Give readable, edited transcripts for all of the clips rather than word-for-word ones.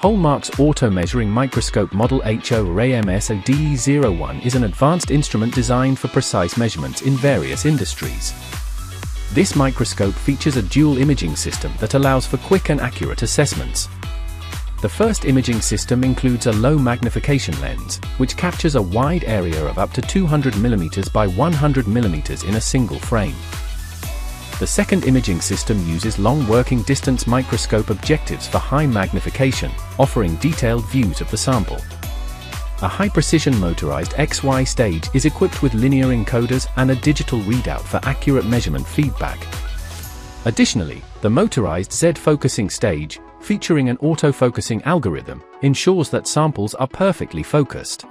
Holmarc's auto-measuring microscope model HORAMS DE01 is an advanced instrument designed for precise measurements in various industries. This microscope features a dual imaging system that allows for quick and accurate assessments. The first imaging system includes a low magnification lens, which captures a wide area of up to 200 mm by 100 mm in a single frame. The second imaging system uses long working distance microscope objectives for high magnification, offering detailed views of the sample. A high-precision motorized XY stage is equipped with linear encoders and a digital readout for accurate measurement feedback. Additionally, the Motorized Z focusing stage, featuring an autofocusing algorithm, ensures that samples are perfectly focused.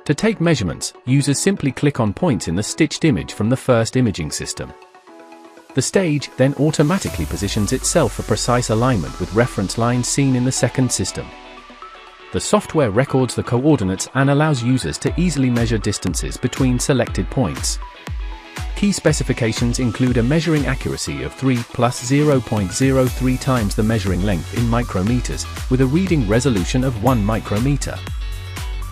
To take measurements, users simply click on points in the stitched image from the first imaging system. The stage then automatically positions itself for precise alignment with reference lines seen in the second system. The software records the coordinates and allows users to easily measure distances between selected points. Key specifications include a measuring accuracy of 3 plus 0.03 times the measuring length in micrometers, with a reading resolution of 1 micrometer.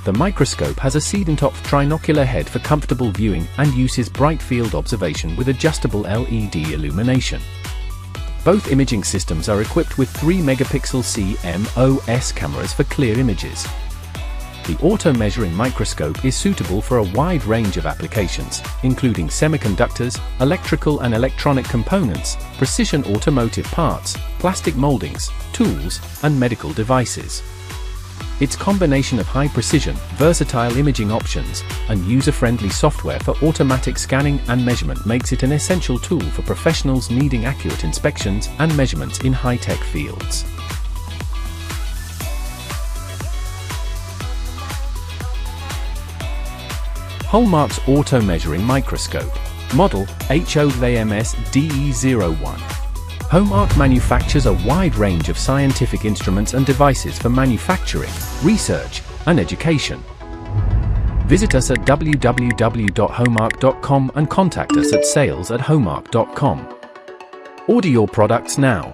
The microscope has a sedent-top trinocular head for comfortable viewing and uses bright field observation with adjustable LED illumination. Both imaging systems are equipped with 3-megapixel CMOS cameras for clear images. The auto-measuring microscope is suitable for a wide range of applications, including semiconductors, electrical and electronic components, precision automotive parts, plastic moldings, tools, and medical devices. Its combination of high-precision, versatile imaging options, and user-friendly software for automatic scanning and measurement makes it an essential tool for professionals needing accurate inspections and measurements in high-tech fields. Holmarc's auto-measuring microscope, model HORAMS DE01. Holmar manufactures a wide range of scientific instruments and devices for manufacturing, research, and education. Visit us at www.holmarc.com and contact us at sales@holmarc.com. Order your products now.